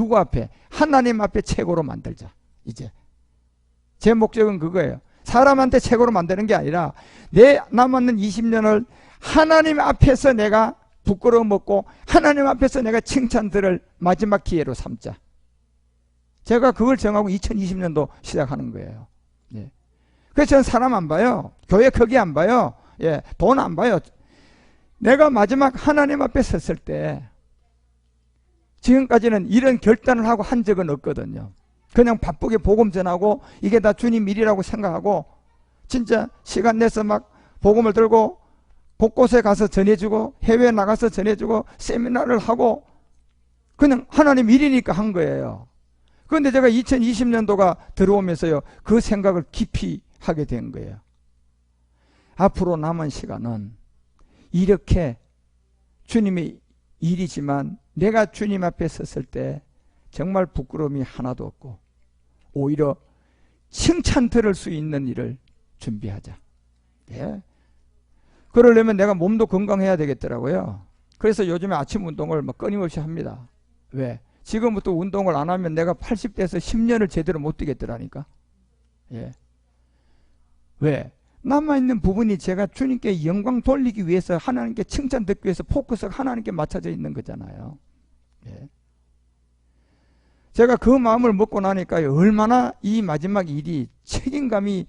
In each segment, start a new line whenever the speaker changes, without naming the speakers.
누구 앞에? 하나님 앞에 최고로 만들자. 이제 제 목적은 그거예요. 사람한테 최고로 만드는 게 아니라 내 남았는 20년을 하나님 앞에서 내가 부끄러워 먹고 하나님 앞에서 내가 칭찬 들을 마지막 기회로 삼자. 제가 그걸 정하고 2020년도 시작하는 거예요. 예. 그래서 저는 사람 안 봐요. 교회 크기 안 봐요. 예. 돈 안 봐요. 내가 마지막 하나님 앞에 섰을 때 지금까지는 이런 결단을 하고 한 적은 없거든요. 그냥 바쁘게 복음 전하고 이게 다 주님 일이라고 생각하고 진짜 시간 내서 막 복음을 들고 곳곳에 가서 전해주고 해외에 나가서 전해주고 세미나를 하고 그냥 하나님 일이니까 한 거예요. 그런데 제가 2020년도가 들어오면서요 그 생각을 깊이 하게 된 거예요. 앞으로 남은 시간은 이렇게 주님의 일이지만 내가 주님 앞에 섰을 때 정말 부끄러움이 하나도 없고 오히려 칭찬 들을 수 있는 일을 준비하자. 예. 그러려면 내가 몸도 건강해야 되겠더라고요. 그래서 요즘에 아침 운동을 막 끊임없이 합니다. 왜? 지금부터 운동을 안 하면 내가 80대에서 10년을 제대로 못 뛰겠더라니까. 예. 왜? 남아있는 부분이 제가 주님께 영광 돌리기 위해서 하나님께 칭찬 듣기 위해서 포커스가 하나님께 맞춰져 있는 거잖아요. 예. 제가 그 마음을 먹고 나니까 얼마나 이 마지막 일이 책임감이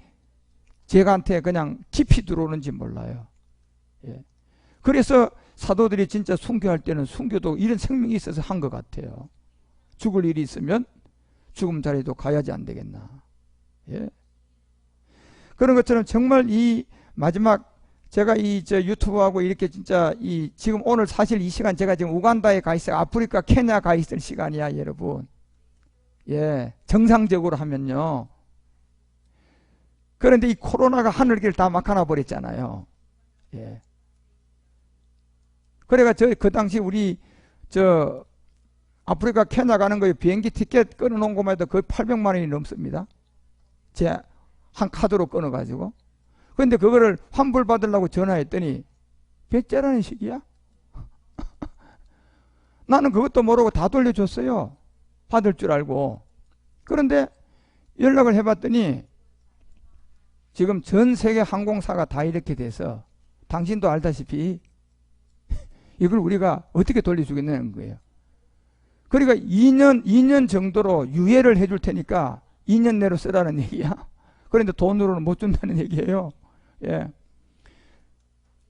제가한테 그냥 깊이 들어오는지 몰라요. 예. 그래서 사도들이 진짜 순교할 때는 순교도 이런 생명이 있어서 한 것 같아요. 죽을 일이 있으면 죽음 자리도 가야지 안 되겠나. 예. 그런 것처럼 정말 이 마지막 제가 유튜브하고 이렇게 진짜 지금 오늘 사실 이 시간 제가 지금 우간다에 가 있어요. 아프리카 케냐 가 있을 시간이야, 여러분. 예. 정상적으로 하면요. 그런데 이 코로나가 하늘길 다 막아놔 버렸잖아요. 예. 그래가 그 당시 우리 아프리카 케냐 가는 거에 비행기 티켓 끊어놓은 것만 해도 거의 800만 원이 넘습니다. 제 한 카드로 끊어가지고. 근데 그거를 환불 받으려고 전화했더니 배째라는 식이야? 나는 그것도 모르고 다 돌려줬어요. 받을 줄 알고. 그런데 연락을 해봤더니 지금 전 세계 항공사가 다 이렇게 돼서 당신도 알다시피 이걸 우리가 어떻게 돌려주겠냐는 거예요. 그러니까 2년 정도로 유예를 해줄 테니까 2년 내로 쓰라는 얘기야. 그런데 돈으로는 못 준다는 얘기예요. 예.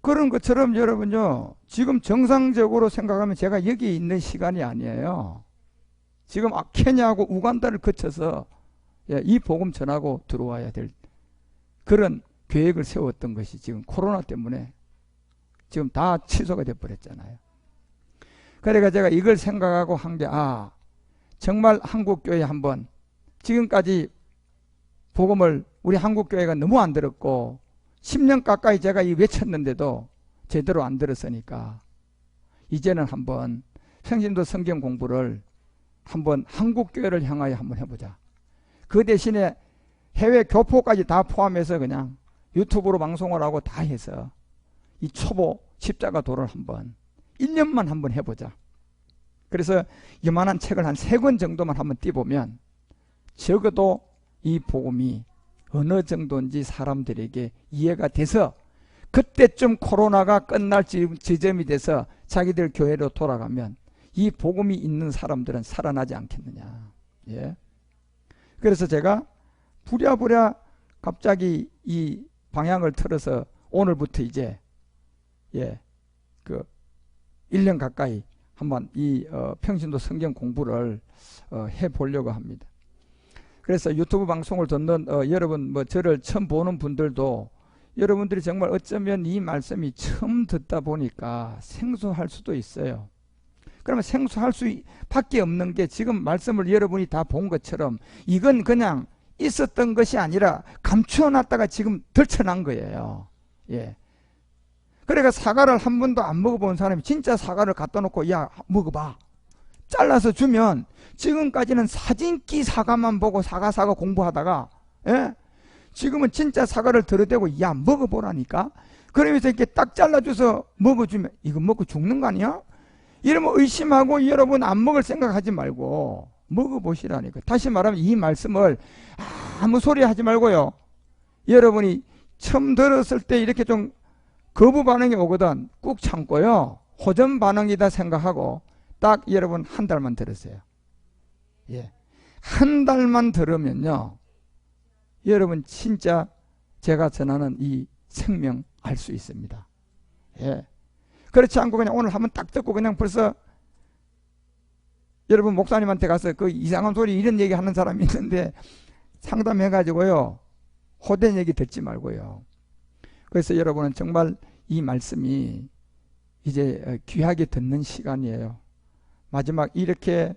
그런 것처럼 여러분요, 지금 정상적으로 생각하면 제가 여기 있는 시간이 아니에요. 지금 케냐하고 우간다를 거쳐서 이 복음 전하고 들어와야 될 그런 계획을 세웠던 것이 지금 코로나 때문에 지금 다 취소가 돼버렸잖아요. 그러니까 제가 이걸 생각하고 한 게 정말 한국교회 한번 지금까지 복음을 우리 한국교회가 너무 안 들었고 10년 가까이 제가 외쳤는데도 제대로 안 들었으니까 이제는 한번 평신도 성경 공부를 한번 한국교회를 향하여 한번 해보자. 그 대신에 해외 교포까지 다 포함해서 그냥 유튜브로 방송을 하고 다 해서 이 초보 십자가 도를 한번 1년만 한번 해보자. 그래서 이만한 책을 한 3권 정도만 한번 띄보면 적어도 이 복음이 어느 정도인지 사람들에게 이해가 돼서 그때쯤 코로나가 끝날 지점이 돼서 자기들 교회로 돌아가면 이 복음이 있는 사람들은 살아나지 않겠느냐. 예. 그래서 제가 부랴부랴 갑자기 이 방향을 틀어서 오늘부터 이제 1년 가까이 한번 이 평신도 성경 공부를 해보려고 합니다. 그래서 유튜브 방송을 듣는 여러분, 저를 처음 보는 분들도 여러분들이 정말 어쩌면 이 말씀이 처음 듣다 보니까 생소할 수도 있어요. 그러면 생소할 수밖에 없는 게 지금 말씀을 여러분이 다 본 것처럼 이건 그냥 있었던 것이 아니라 감추어놨다가 지금 들춰난 거예요. 예. 그러니까 사과를 한 번도 안 먹어본 사람이 진짜 사과를 갖다 놓고 야 먹어봐 잘라서 주면 지금까지는 사진기 사과만 보고 사과 공부하다가 지금은 진짜 사과를 들어대고 야 먹어보라니까. 그러면서 이렇게 딱 잘라줘서 먹어주면 이거 먹고 죽는 거 아니야? 이러면 의심하고 여러분 안 먹을 생각하지 말고 먹어보시라니까. 다시 말하면 이 말씀을 아무 소리 하지 말고요. 여러분이 처음 들었을 때 이렇게 좀 거부 반응이 오거든. 꾹 참고요. 호전 반응이다 생각하고 딱 여러분 한 달만 들으세요. 예. 한 달만 들으면요. 여러분 진짜 제가 전하는 이 생명 알 수 있습니다. 예. 그렇지 않고 그냥 오늘 한번 딱 듣고 그냥 벌써 여러분 목사님한테 가서 그 이상한 소리 이런 얘기 하는 사람이 있는데 상담해 가지고요. 호된 얘기 듣지 말고요. 그래서 여러분은 정말 이 말씀이 이제 귀하게 듣는 시간이에요. 마지막 이렇게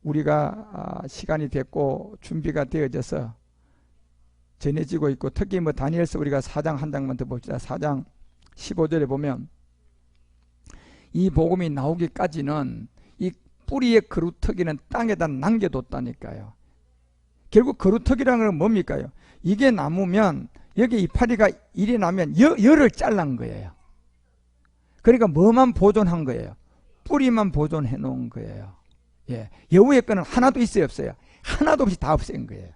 우리가 시간이 됐고 준비가 되어져서 전해지고 있고, 특히 뭐 다니엘서 우리가 4장 한 장만 더 봅시다. 4장 15절에 보면 이 복음이 나오기까지는 이 뿌리의 그루터기는 땅에다 남겨뒀다니까요. 결국 그루터기라는 건 뭡니까요? 이게 남으면 여기 이파리가 일이 나면 열을 잘란 거예요. 그러니까 뭐만 보존한 거예요? 뿌리만 보존해 놓은 거예요. 예. 여우의 끈은 하나도 있어요, 없어요? 하나도 없이 다 없앤 거예요.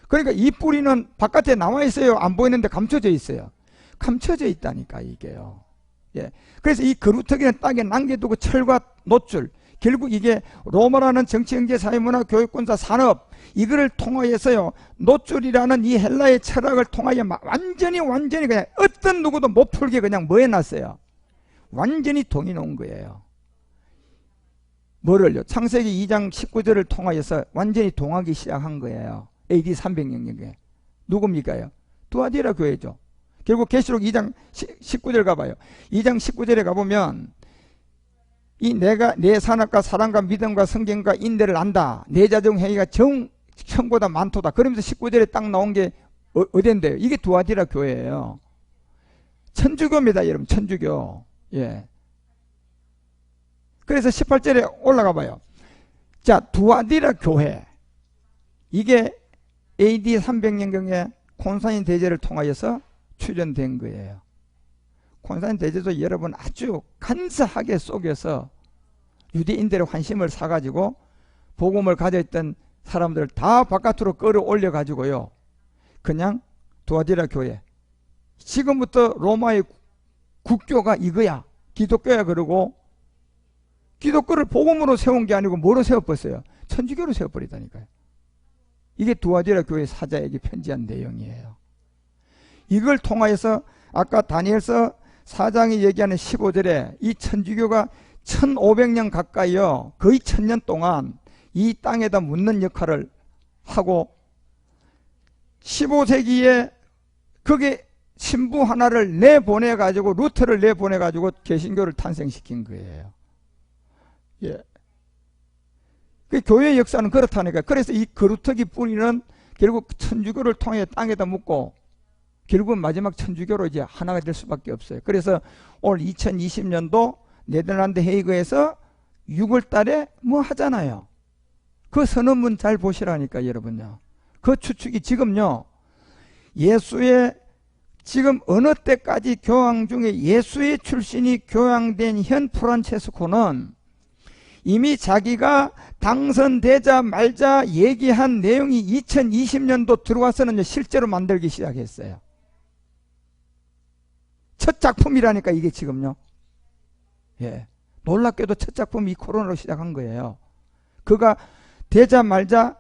그러니까 이 뿌리는 바깥에 나와 있어요, 안 보이는데 감춰져 있어요? 감춰져 있다니까 이게요. 예. 그래서 이 그루터기는 땅에 남겨두고 철과 노출, 결국 이게 로마라는 정치, 경제, 사회, 문화, 교육, 군사, 산업 이거를 통하여서요, 노출이라는 이 헬라의 철학을 통하여 완전히 그냥 어떤 누구도 못 풀게 그냥 뭐 해놨어요? 완전히 동이 놓은 거예요. 뭐를요? 창세기 2장 19절을 통하여서 완전히 동하기 시작한 거예요. AD 300년경에. 누굽니까요? 두아디라 교회죠. 결국 계시록 2장 19절 가봐요. 2장 19절에 가보면 이 내가 내 산업과 사랑과 믿음과 성경과 인내를 안다. 내 자정 행위가 정보다 많도다. 그러면서 19절에 딱 나온 게 어딘데요? 이게 두아디라 교회예요. 천주교입니다, 여러분. 천주교. 예. 그래서 18절에 올라가 봐요. 자, 두아디라 교회. 이게 AD 300년경에 콘스탄틴 대제를 통하여서 출현된 거예요. 콘스탄틴 대제도 여러분 아주 간사하게 속여서 유대인들의 환심을 사가지고 복음을 가져있던 사람들을 다 바깥으로 끌어올려 가지고요, 그냥 두아디라 교회, 지금부터 로마의 국교가 이거야, 기독교야, 그러고 기독교를 복음으로 세운 게 아니고 뭐로 세워버렸어요? 천주교로 세워버리다니까요. 이게 두아디라 교회 사자에게 편지한 내용이에요. 이걸 통하여서 아까 다니엘서 4장이 얘기하는 15절에 이 천주교가 1500년 가까이요, 거의 1000년 동안 이 땅에다 묻는 역할을 하고 15세기에 그게 신부 하나를 내보내가지고, 루터를 내보내가지고 개신교를 탄생시킨 거예요. 예. 그 교회의 역사는 그렇다니까. 그래서 이 그루터기 뿌리는 결국 천주교를 통해 땅에다 묻고 결국은 마지막 천주교로 이제 하나가 될 수밖에 없어요. 그래서 올 2020년도 네덜란드 헤이그에서 6월 달에 뭐 하잖아요. 그 선언문 잘 보시라니까 여러분요. 그 추측이 지금요, 예수의 지금 어느 때까지 교황 중에 예수의 출신이 교황된 현 프란체스코는 이미 자기가 당선되자 말자 얘기한 내용이 2020년도 들어와서는 실제로 만들기 시작했어요. 첫 작품이라니까 이게 지금요. 예. 놀랍게도 첫 작품이 이 코로나로 시작한 거예요. 그가 되자 말자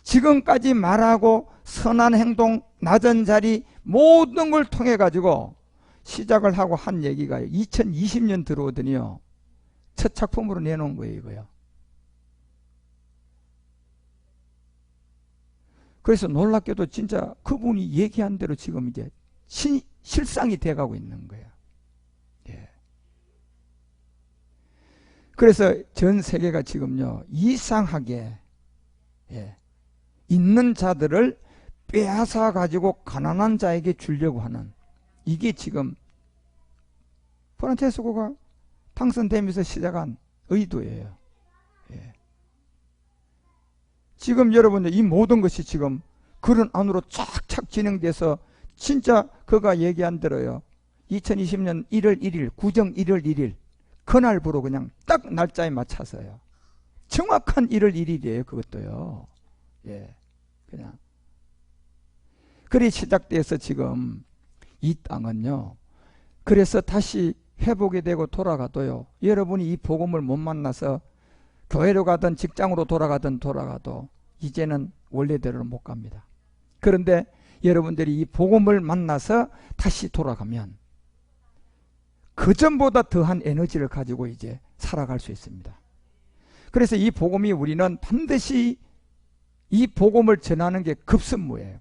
지금까지 말하고 선한 행동, 낮은 자리 모든 걸 통해 가지고 시작을 하고 한 얘기가 2020년 들어오더니요, 첫 작품으로 내놓은 거예요, 이거요. 그래서 놀랍게도 진짜 그분이 얘기한 대로 지금 이제 실상이 돼가고 있는 거예요. 예. 그래서 전 세계가 지금요, 이상하게, 예, 있는 자들을 빼앗아 가지고 가난한 자에게 주려고 하는, 이게 지금 프란체스코가 당선되면서 시작한 의도예요. 예. 지금 여러분들 이 모든 것이 지금 그런 안으로 착착 진행돼서 진짜 그가 얘기한 대로요, 2020년 1월 1일 구정 1월 1일 그날부로 그냥 딱 날짜에 맞춰서요. 정확한 1월 1일이에요. 그것도요. 예, 그냥. 그리 시작돼서 지금 이 땅은요. 그래서 다시 회복이 되고 돌아가도요. 여러분이 이 복음을 못 만나서 교회로 가든 직장으로 돌아가도 이제는 원래대로 못 갑니다. 그런데 여러분들이 이 복음을 만나서 다시 돌아가면 그 전보다 더한 에너지를 가지고 이제 살아갈 수 있습니다. 그래서 이 복음이 우리는 반드시 이 복음을 전하는 게 급선무예요.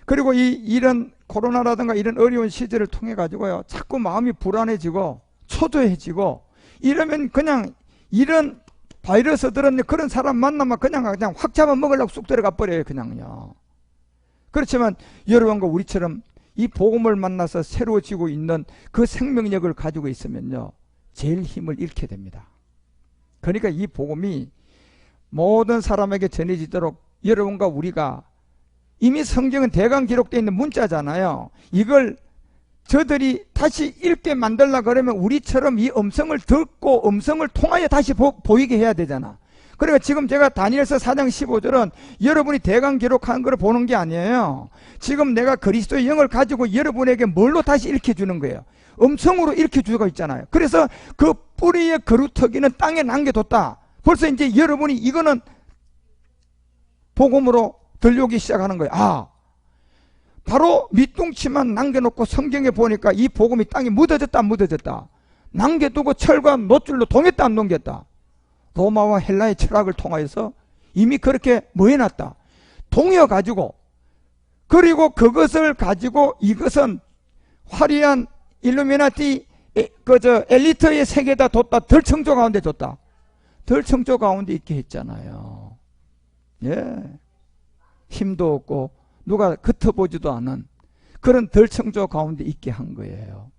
그리고 이런 코로나라든가 이런 어려운 시절을 통해 가지고요, 자꾸 마음이 불안해지고 초조해지고 이러면 그냥 이런 바이러스들은 그런 사람 만나면 그냥 확 잡아먹으려고 쑥 들어가 버려요. 그냥요. 그렇지만 여러분과 우리처럼 이 복음을 만나서 새로워지고 있는 그 생명력을 가지고 있으면요, 제일 힘을 잃게 됩니다. 그러니까 이 복음이 모든 사람에게 전해지도록 여러분과 우리가, 이미 성경은 대강 기록되어 있는 문자잖아요. 이걸 저들이 다시 읽게 만들려고 그러면 우리처럼 이 음성을 듣고 음성을 통하여 다시 보이게 해야 되잖아. 그러니까 지금 제가 다니엘서 4장 15절은 여러분이 대강 기록한 걸 보는 게 아니에요. 지금 내가 그리스도의 영을 가지고 여러분에게 뭘로 다시 읽혀주는 거예요. 음성으로 읽혀주고 있잖아요. 그래서 그 뿌리의 거루터기는 땅에 남겨뒀다. 벌써 이제 여러분이 이거는 복음으로 들려오기 시작하는 거예요. 아, 바로 밑둥치만 남겨놓고 성경에 보니까 이 복음이 땅에 묻어졌다 안 묻어졌다, 남겨두고 철과 놋줄로 동였다 안 동였다, 로마와 헬라의 철학을 통하여서 이미 그렇게 뭐 해놨다, 동여가지고, 그리고 그것을 가지고 이것은 화려한 일루미나티 엘리트의 세계에다 뒀다. 덜청조 가운데 뒀다. 덜청조 가운데 있게 했잖아요. 예, 힘도 없고 누가 흩어보지도 않은 그런 덜청조 가운데 있게 한 거예요.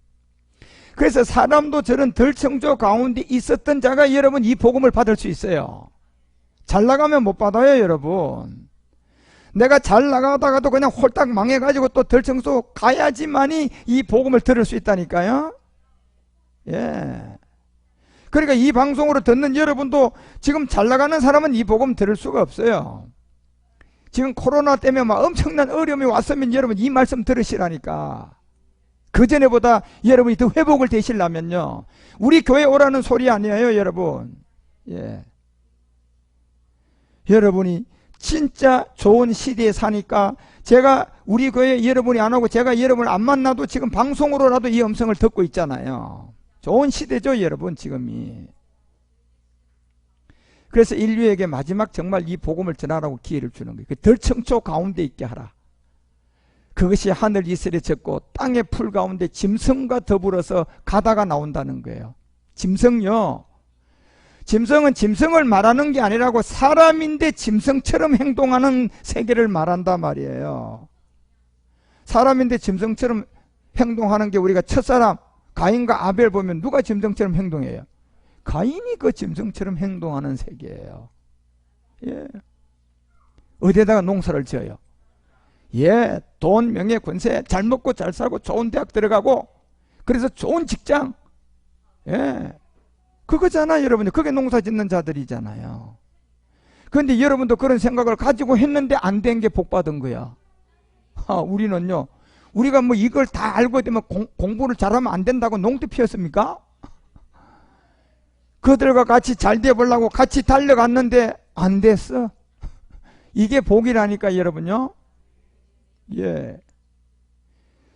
그래서 사람도 저런 덜청조 가운데 있었던 자가 여러분 이 복음을 받을 수 있어요. 잘 나가면 못 받아요. 여러분, 내가 잘 나가다가도 그냥 홀딱 망해가지고 또 덜청조 가야지만이 이 복음을 들을 수 있다니까요. 예. 그러니까 이 방송으로 듣는 여러분도 지금 잘 나가는 사람은 이 복음 들을 수가 없어요. 지금 코로나 때문에 막 엄청난 어려움이 왔으면 여러분 이 말씀 들으시라니까. 그전에보다 여러분이 더 회복을 되시려면요, 우리 교회 오라는 소리 아니에요. 여러분, 예, 여러분이 진짜 좋은 시대에 사니까 제가 우리 교회 여러분이 안 오고 제가 여러분을 안 만나도 지금 방송으로라도 이 음성을 듣고 있잖아요. 좋은 시대죠 여러분 지금이. 그래서 인류에게 마지막 정말 이 복음을 전하라고 기회를 주는 거예요. 그 덜청초 가운데 있게 하라. 그것이 하늘 이슬에 젖고 땅의 풀 가운데 짐승과 더불어서 가다가 나온다는 거예요. 짐승요, 짐승은 짐승을 말하는 게 아니라고 사람인데 짐승처럼 행동하는 세계를 말한단 말이에요. 사람인데 짐승처럼 행동하는 게, 우리가 첫사람 가인과 아벨 보면 누가 짐승처럼 행동해요? 가인이 그 짐승처럼 행동하는 세계예요. 예. 어디에다가 농사를 지어요? 예, 돈, 명예, 권세, 잘 먹고 잘 살고 좋은 대학 들어가고 그래서 좋은 직장, 예, 그거잖아요 여러분들. 그게 농사 짓는 자들이잖아요. 그런데 여러분도 그런 생각을 가지고 했는데 안 된 게 복 받은 거야. 우리는요, 우리가 뭐 이걸 다 알고 되면 공부를 잘하면 안 된다고 농도 피웠습니까? 그들과 같이 잘 되보려고 같이 달려갔는데 안 됐어. 이게 복이라니까 여러분요. 예.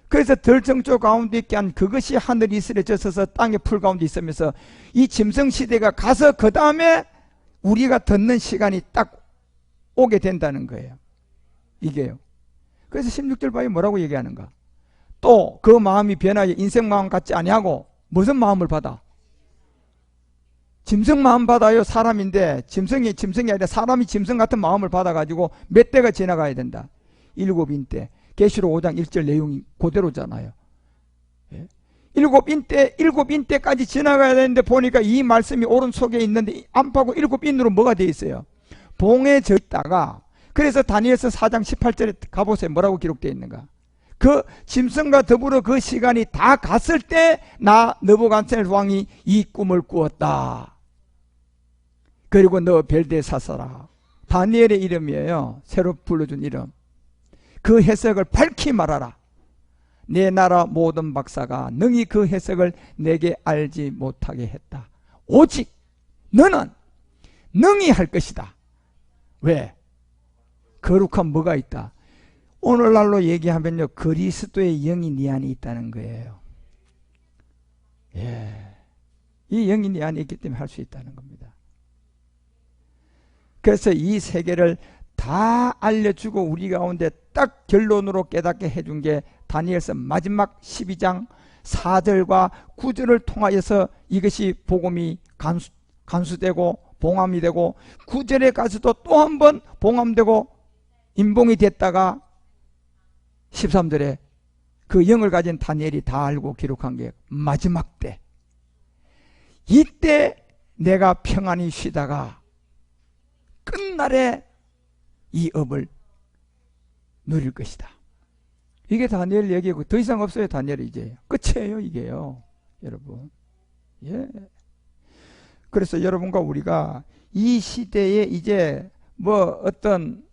그래서 덜청조 가운데 있게 한 그것이 하늘 이슬에 젖어서 땅의 풀 가운데 있으면서 이 짐승 시대가 가서 그 다음에 우리가 듣는 시간이 딱 오게 된다는 거예요. 이게요. 그래서 16절 봐요. 뭐라고 얘기하는가? 또 그 마음이 변하여 인생 마음 같지 아니하고 무슨 마음을 받아? 짐승 마음 받아요. 사람인데 짐승이 아니라 사람이 짐승 같은 마음을 받아가지고 몇 대가 지나가야 된다. 7인때. 계시록 5장 1절 내용이 그대로잖아요. 예? 7인때까지 지나가야 되는데 보니까 이 말씀이 오른속에 있는데 안팎고 7인으로 뭐가 돼 있어요? 봉에 져 있다가, 그래서 다니엘서 4장 18절에 가보세요. 뭐라고 기록되어 있는가? 그 짐승과 더불어 그 시간이 다 갔을 때 나 느부갓네살 왕이 이 꿈을 꾸었다. 그리고 너 벨데사사라, 다니엘의 이름이에요. 새로 불러준 이름. 그 해석을 밝히 말하라. 내 나라 모든 박사가 능히 그 해석을 내게 알지 못하게 했다. 오직 너는 능히 할 것이다. 왜? 거룩한 뭐가 있다? 오늘날로 얘기하면요, 그리스도의 영이 네 안에 있다는 거예요. 예, 이 영이 네 안에 있기 때문에 할 수 있다는 겁니다. 그래서 이 세계를 다 알려주고 우리 가운데 딱 결론으로 깨닫게 해준 게 다니엘서 마지막 12장 4절과 9절을 통하여서 이것이 복음이 간수되고 봉함이 되고, 9절에 가서도 또 한 번 봉함되고 임봉이 됐다가 13절에 그 영을 가진 다니엘이 다 알고 기록한 게 마지막 때, 이때 내가 평안히 쉬다가 끝날에 이 업을 누릴 것이다. 이게 다니엘 얘기고 더 이상 없어요. 다니엘이 이제 끝이에요, 이게요, 여러분. 예. 그래서 여러분과 우리가 이 시대에 이제 뭐 어떤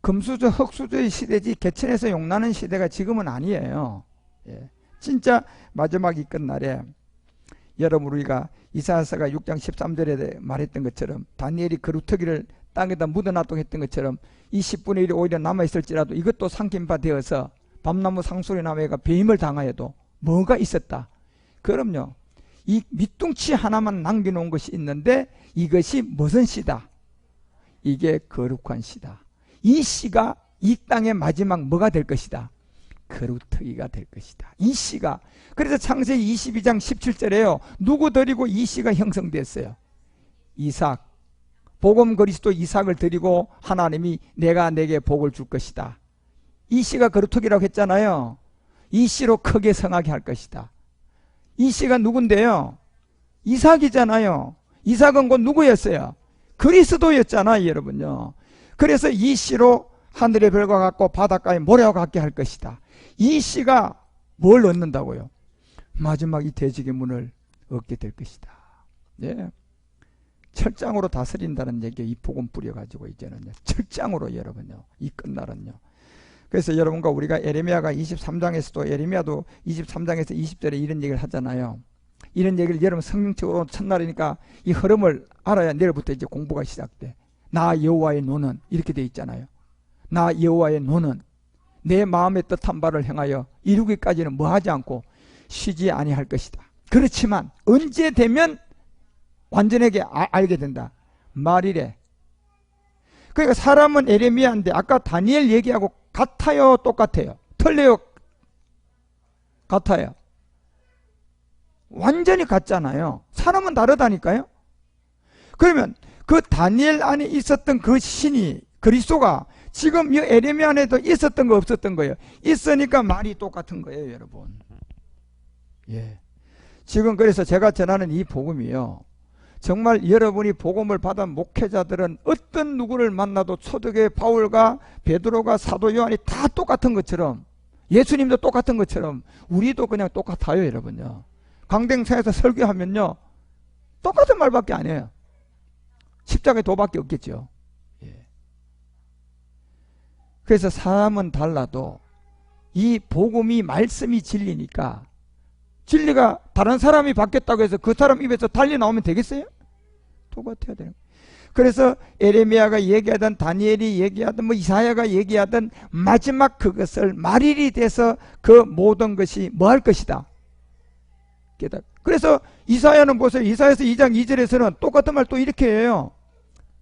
금수저 흙수저의 시대지 개천에서 용나는 시대가 지금은 아니에요. 예. 진짜 마지막 이 끝날에 여러분, 우리가 이사야서가 6장 13절에 말했던 것처럼 다니엘이 그루터기를 땅에다 묻어놨다고 했던 것처럼 이 10분의 1이 오히려 남아있을지라도 이것도 삼킨 바 되어서 밤나무 상소리 나무가 배임을 당하여도 뭐가 있었다. 그럼요, 이 밑둥치 하나만 남겨놓은 것이 있는데 이것이 무슨 씨다? 이게 거룩한 씨다. 이 씨가 이 땅의 마지막 뭐가 될 것이다? 그루터기가 될 것이다. 이 씨가. 그래서 창세기 22장 17절에요, 누구 드리고 이 씨가 형성됐어요? 이삭. 복음 그리스도 이삭을 드리고 하나님이 내가 내게 복을 줄 것이다. 이 씨가 그루터기라고 했잖아요. 이 씨로 크게 성하게 할 것이다. 이 씨가 누군데요? 이삭이잖아요. 이삭은 곧 누구였어요? 그리스도였잖아요, 여러분요. 그래서 이 씨로 하늘의 별과 같고 바닷가의 모래와 같게 할 것이다. 이 씨가 뭘 얻는다고요? 마지막 이 대적의 문을 얻게 될 것이다. 예. 철장으로 다스린다는 얘기에 이 복음 뿌려가지고 이제는요, 철장으로 여러분요, 이 끝날은요. 그래서 여러분과 우리가 에레미야가 23장에서도, 에레미야도 23장에서 20절에 이런 얘기를 하잖아요. 이런 얘기를 여러분 성경적으로 첫날이니까 이 흐름을 알아야 내일부터 이제 공부가 시작돼. 나 여호와의 노는 이렇게 돼 있잖아요. 나 여호와의 노는 내 마음의 뜻한 바를 행하여 이루기까지는 뭐 하지 않고 쉬지 아니할 것이다. 그렇지만 언제 되면 완전하게 알게 된다. 말이래. 그러니까 사람은 에레미야인데 아까 다니엘 얘기하고 같아요, 똑같아요? 틀려요, 같아요? 완전히 같잖아요. 사람은 다르다니까요. 그러면 그 다니엘 안에 있었던 그 신이, 그리스도가 지금 이 에레미야 안에도 있었던 거 없었던 거예요? 있으니까 말이 똑같은 거예요, 여러분. 예. 지금 그래서 제가 전하는 이 복음이요, 정말 여러분이 복음을 받은 목회자들은 어떤 누구를 만나도 초대교회 바울과 베드로가 사도 요한이 다 똑같은 것처럼, 예수님도 똑같은 것처럼 우리도 그냥 똑같아요, 여러분요. 강댕사에서 설교하면요, 똑같은 말밖에 안 해요. 십자가의 도밖에 없겠죠. 예. 그래서 사람은 달라도 이 복음이, 말씀이 진리니까, 진리가 다른 사람이 바뀌었다고 해서 그 사람 입에서 달리 나오면 되겠어요? 똑같아야 되는 거예요. 그래서 에레미야가 얘기하던, 다니엘이 얘기하던, 뭐 이사야가 얘기하던 마지막 그것을 말일이 돼서 그 모든 것이 뭐 할 것이다? 깨닫. 그래서 이사야는 보세요. 이사야서 2장 2절에서는 똑같은 말 또 이렇게 해요.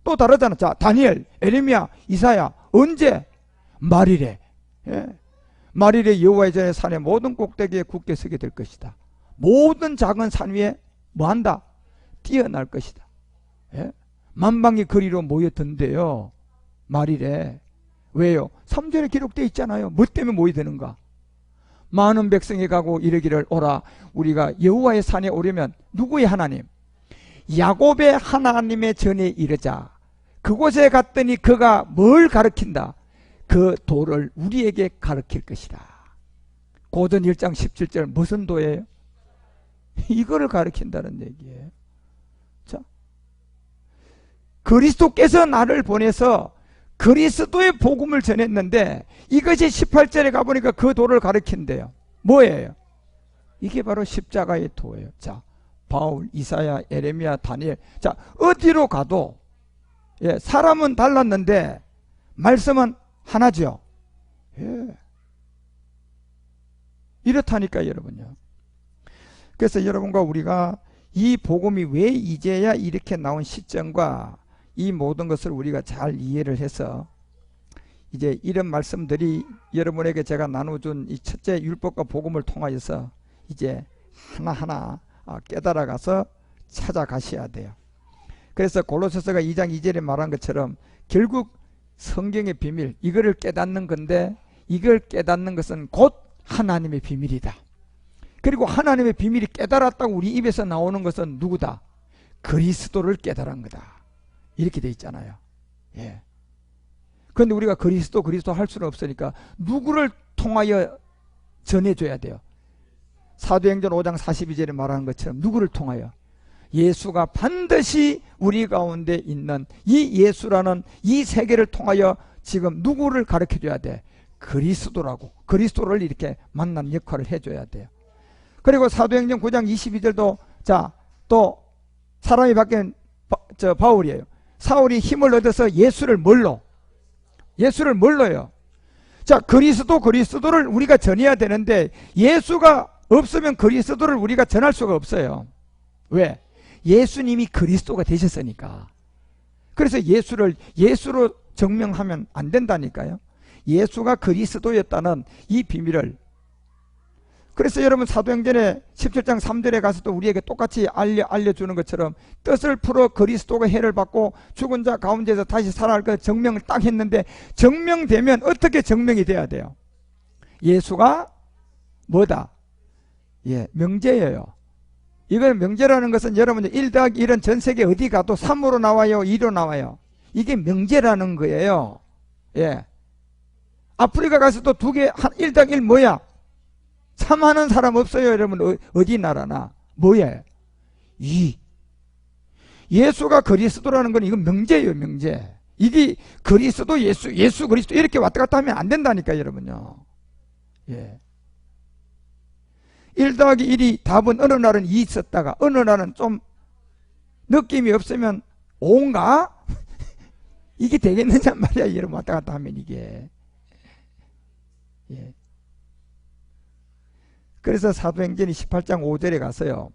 또 다르잖아. 자, 다니엘, 에레미야, 이사야, 언제? 말일에. 예. 말일에 여호와의 전에 산의 모든 꼭대기에 굳게 서게 될 것이다. 모든 작은 산 위에 뭐 한다? 뛰어날 것이다. 예? 만방의 거리로 모여든대요. 말일에. 왜요? 3절에 기록되어 있잖아요. 뭐 때문에 모여드는가? 많은 백성이 가고 이르기를, 오라 우리가 여호와의 산에 오려면, 누구의 하나님? 야곱의 하나님의 전에 이르자. 그곳에 갔더니 그가 뭘 가르친다? 그 도를 우리에게 가르칠 것이라. 고전 1장 17절 무슨 도예요? 이거를 가르친다는 얘기예요. 자, 그리스도께서 나를 보내서 그리스도의 복음을 전했는데 이것이 18절에 가보니까 그 도를 가르친대요. 뭐예요? 이게 바로 십자가의 도예요. 자, 바울, 이사야, 예레미야, 다니엘. 자, 어디로 가도 예, 사람은 달랐는데 말씀은 하나죠. 예. 이렇다니까요, 여러분요. 그래서 여러분과 우리가 이 복음이 왜 이제야 이렇게 나온 시점과 이 모든 것을 우리가 잘 이해를 해서 이제 이런 말씀들이 여러분에게 제가 나눠준 이 첫째 율법과 복음을 통하여서 이제 하나하나 깨달아가서 찾아가셔야 돼요. 그래서 골로새서가 2장 2절에 말한 것처럼 결국 성경의 비밀, 이거를 깨닫는 건데 이걸 깨닫는 것은 곧 하나님의 비밀이다. 그리고 하나님의 비밀이 깨달았다고 우리 입에서 나오는 것은 누구다? 그리스도를 깨달은 거다. 이렇게 돼 있잖아요. 예. 그런데 우리가 그리스도 할 수는 없으니까 누구를 통하여 전해줘야 돼요? 사도행전 5장 42절에 말하는 것처럼 누구를 통하여? 예수가 반드시 우리 가운데 있는 이 예수라는 이 세계를 통하여 지금 누구를 가르쳐줘야 돼? 그리스도라고. 그리스도를 이렇게 만난 역할을 해줘야 돼요. 그리고 사도행전 9장 22절도 자, 또 사람이 바뀐 바울이에요. 사울이 힘을 얻어서 예수를 뭘로? 예수를 뭘로요? 자, 그리스도를 우리가 전해야 되는데 예수가 없으면 그리스도를 우리가 전할 수가 없어요. 왜? 예수님이 그리스도가 되셨으니까. 그래서 예수로 증명하면 안 된다니까요. 예수가 그리스도였다는 이 비밀을. 그래서 여러분 사도행전에 17장 3절에 가서도 우리에게 똑같이 알려주는 것처럼 뜻을 풀어 그리스도가 해를 받고 죽은 자 가운데서 다시 살아날 것 증명을 딱 했는데, 증명되면 어떻게 증명이 돼야 돼요? 예수가 뭐다? 예, 명제예요. 이걸 명제라는 것은 여러분 1 더하기 1은 전 세계 어디 가도 3으로 나와요, 2로 나와요. 이게 명제라는 거예요. 예. 아프리카 가서도 1 더하기 1 뭐야? 3 하는 사람 없어요, 여러분. 어디 나라나. 뭐야? 2. 예수가 그리스도라는 건 이건 명제예요, 명제. 이게 그리스도, 예수 그리스도 이렇게 왔다 갔다 하면 안 된다니까, 여러분요. 예. 1 더하기 1이 답은 어느 날은 2 있었다가 어느 날은 좀 느낌이 없으면 5인가? 이게 되겠느냐 말이야, 여러분. 왔다 갔다 하면 이게. 예. 그래서 사도행전이 18장 5절에 가서요,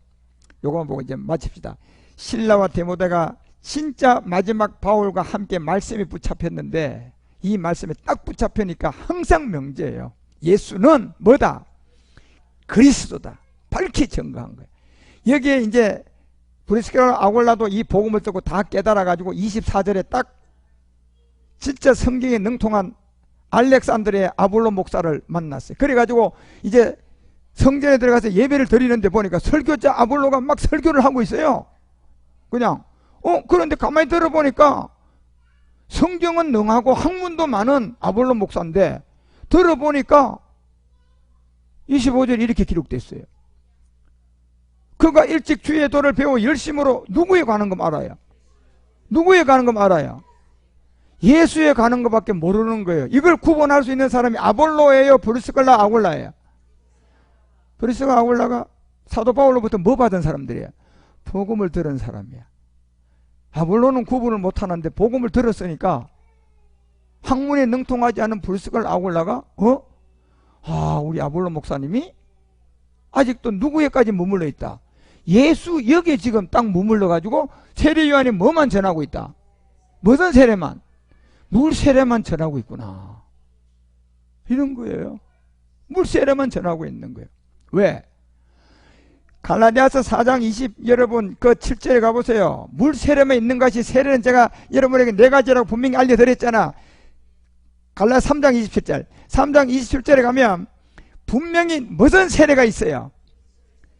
요거만 보고 이제 마칩시다. 실라와 디모데가 진짜 마지막 바울과 함께 말씀이 붙잡혔는데 이 말씀에 딱 붙잡히니까 항상 명제예요. 예수는 뭐다? 그리스도다. 밝히 증거한 거예요. 여기에 이제 브리스길라 아굴라도 이 복음을 듣고 다 깨달아 가지고 24절에 딱 진짜 성경에 능통한 알렉산드리아의 아볼로 목사를 만났어요. 그래 가지고 이제 성전에 들어가서 예배를 드리는데 보니까 설교자 아볼로가 막 설교를 하고 있어요. 그냥 그런데 가만히 들어보니까 성경은 능하고 학문도 많은 아볼로 목사인데 들어보니까 25절에 이렇게 기록됐어요. 그가 일찍 주의 도를 배워 열심으로 누구에 가는 거 알아요? 누구에 가는 거 알아요? 예수에 가는 것밖에 모르는 거예요. 이걸 구분할 수 있는 사람이 아볼로예요, 브리스길라 아굴라예요? 브리스길라 아굴라가 사도 바울로부터 뭐 받은 사람들이에요? 복음을 들은 사람이야. 아볼로는 구분을 못하는데 복음을 들었으니까 학문에 능통하지 않은 브리스길라 아굴라가 우리 아볼로 목사님이 아직도 누구에까지 머물러 있다? 예수 여기에 지금 딱 머물러 가지고 세례 요한이 뭐만 전하고 있다? 무슨 세례만? 물 세례만 전하고 있구나. 이런 거예요. 물 세례만 전하고 있는 거예요. 왜? 갈라디아서 4장 20 여러분 그 7절에 가보세요. 물 세례만 있는 것이, 세례는 제가 여러분에게 4가지라고 분명히 알려드렸잖아. 갈라디아 3장 27절 3장 27절에 가면 분명히 무슨 세례가 있어요.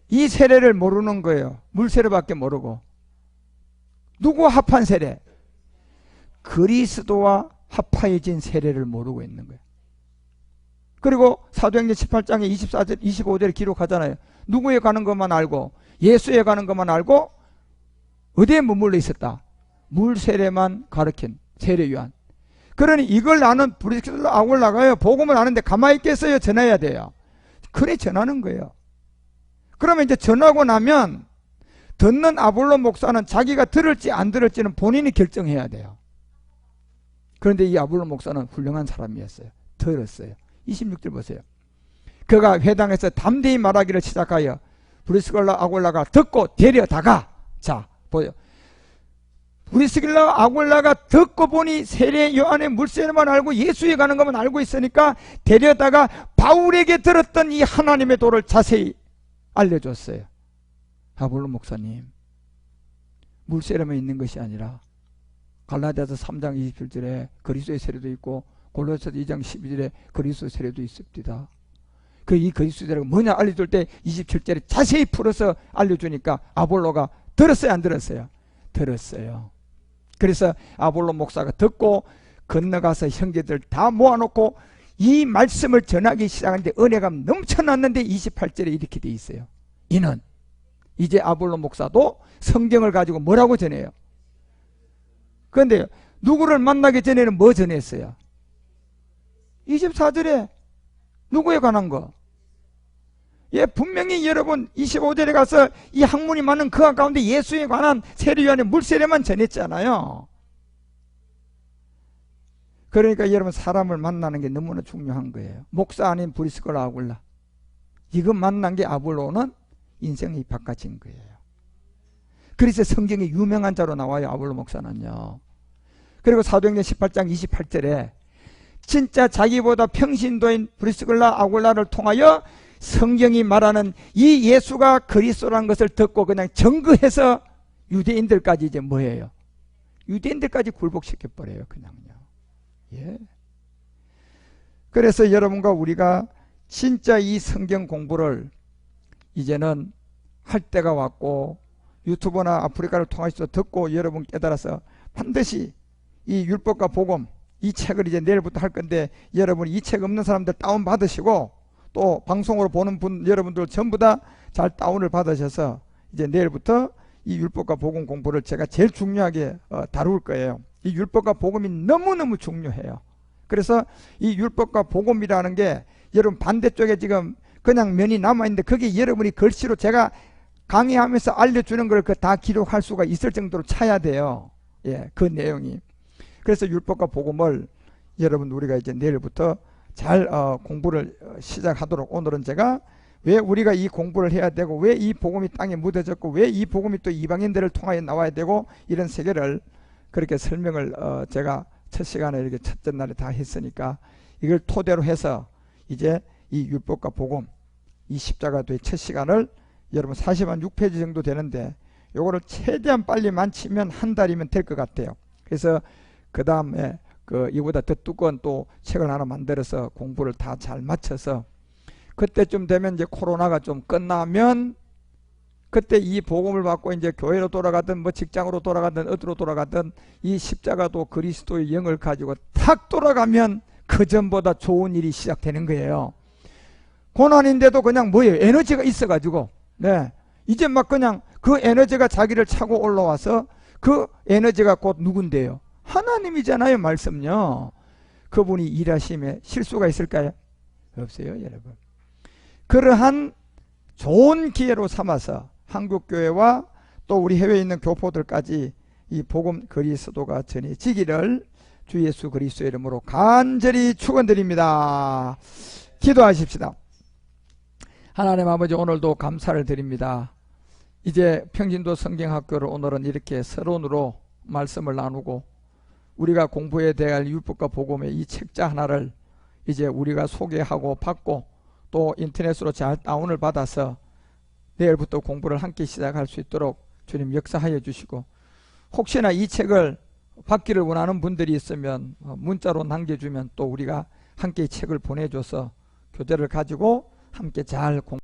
이 세례를 모르는 거예요. 물 세례밖에 모르고. 누구 합한 세례? 그리스도와 합하여진 세례를 모르고 있는 거예요. 그리고 사도행전 18장에 24절, 25절에 기록하잖아요. 누구에 가는 것만 알고 예수에 가는 것만 알고 어디에 머물러 있었다? 물 세례만 가르친 세례 요한. 그러니 이걸 아는 브리스길라 아굴라가요, 복음을 아는데 가만히 있겠어요? 전해야 돼요. 그래 전하는 거예요. 그러면 이제 전하고 나면 듣는 아볼로 목사는 자기가 들을지 안 들을지는 본인이 결정해야 돼요. 그런데 이 아볼로 목사는 훌륭한 사람이었어요. 들었어요. 26절 보세요. 그가 회당에서 담대히 말하기를 시작하여 브리스길라 아굴라가 듣고 데려다가, 자 보여, 브리스길라 아굴라가 듣고 보니 세례 요한의 물세례만 알고 예수에 가는 것만 알고 있으니까 데려다가 바울에게 들었던 이 하나님의 도를 자세히 알려줬어요. 아볼로 목사님, 물세례만 있는 것이 아니라 갈라디아서 3장 27절에 그리스도의 세례도 있고 골로새서 2장 12절에 그리스도의 세례도 있습니다. 그 이 그리스도의 세례가 뭐냐 알려줄 때 27절에 자세히 풀어서 알려주니까 아볼로가 들었어요, 안 들었어요? 들었어요. 그래서 아볼로 목사가 듣고 건너가서 형제들 다 모아놓고 이 말씀을 전하기 시작하는데 은혜가 넘쳐났는데 28절에 이렇게 돼 있어요. 이는 이제 아볼로 목사도 성경을 가지고 뭐라고 전해요? 그런데 누구를 만나기 전에는 뭐 전했어요? 24절에 누구에 관한 거? 예, 분명히 여러분 25절에 가서 이 학문이 많은 그 가운데 예수에 관한 세례 요한의 물세례만 전했잖아요. 그러니까 여러분 사람을 만나는 게 너무나 중요한 거예요. 목사 아닌 브리스길라 아굴라, 이거 만난 게 아볼로는 인생이 바꿔진 거예요. 그래서 성경에 유명한 자로 나와요, 아볼로 목사는요. 그리고 사도행전 18장 28절에 진짜 자기보다 평신도인 브리스길라 아굴라를 통하여 성경이 말하는 이 예수가 그리스도라는 것을 듣고 그냥 증거해서 유대인들까지 이제 뭐예요? 유대인들까지 굴복시켜버려요, 그냥요. 예. 그래서 여러분과 우리가 진짜 이 성경 공부를 이제는 할 때가 왔고, 유튜브나 아프리카를 통해서 듣고 여러분 깨달아서 반드시 이 율법과 복음, 이 책을 이제 내일부터 할 건데, 여러분 이 책 없는 사람들 다운 받으시고 또 방송으로 보는 분 여러분들 전부 다 잘 다운을 받으셔서 이제 내일부터 이 율법과 복음 공부를 제가 제일 중요하게 다룰 거예요. 이 율법과 복음이 너무너무 중요해요. 그래서 이 율법과 복음이라는 게 여러분 반대쪽에 지금 그냥 면이 남아있는데 그게 여러분이 글씨로 제가 강의하면서 알려주는 걸 다 기록할 수가 있을 정도로 차야 돼요. 예, 그 내용이. 그래서 율법과 복음을 여러분 우리가 이제 내일부터 잘 공부를 시작하도록, 오늘은 제가 왜 우리가 이 공부를 해야 되고 왜 이 복음이 땅에 묻어졌고 왜 이 복음이 또 이방인들을 통하여 나와야 되고 이런 세계를 그렇게 설명을 제가 첫 시간에 이렇게 첫째 날에 다 했으니까 이걸 토대로 해서 이제 이 율법과 복음 이 십자가도의 첫 시간을 여러분 40한 6페이지 정도 되는데 요거를 최대한 빨리 만치면 한 달이면 될 것 같아요. 그래서 그 다음에 이보다 더 두꺼운 또 책을 하나 만들어서 공부를 다 잘 마쳐서 그때쯤 되면 이제 코로나가 좀 끝나면 그때 이 복음을 받고 이제 교회로 돌아가든 뭐 직장으로 돌아가든 어디로 돌아가든 이 십자가도 그리스도의 영을 가지고 탁 돌아가면 그 전보다 좋은 일이 시작되는 거예요. 고난인데도 그냥 뭐예요? 에너지가 있어가지고, 네, 이제 막 그냥 그 에너지가 자기를 차고 올라와서 그 에너지가 곧 누군데요? 하나님이잖아요. 말씀요. 그분이 일하심에 실수가 있을까요? 없어요, 여러분. 그러한 좋은 기회로 삼아서 한국교회와 또 우리 해외에 있는 교포들까지 이 복음 그리스도가 전해지기를 주 예수 그리스도의 이름으로 간절히 축원드립니다. 기도하십시다. 하나님 아버지, 오늘도 감사를 드립니다. 이제 평진도 성경학교를 오늘은 이렇게 서론으로 말씀을 나누고 우리가 공부해야 될 율법과 복음의 이 책자 하나를 이제 우리가 소개하고 받고 또 인터넷으로 잘 다운을 받아서 내일부터 공부를 함께 시작할 수 있도록 주님 역사하여 주시고, 혹시나 이 책을 받기를 원하는 분들이 있으면 문자로 남겨주면 또 우리가 함께 이 책을 보내줘서 교재를 가지고 함께 잘 공부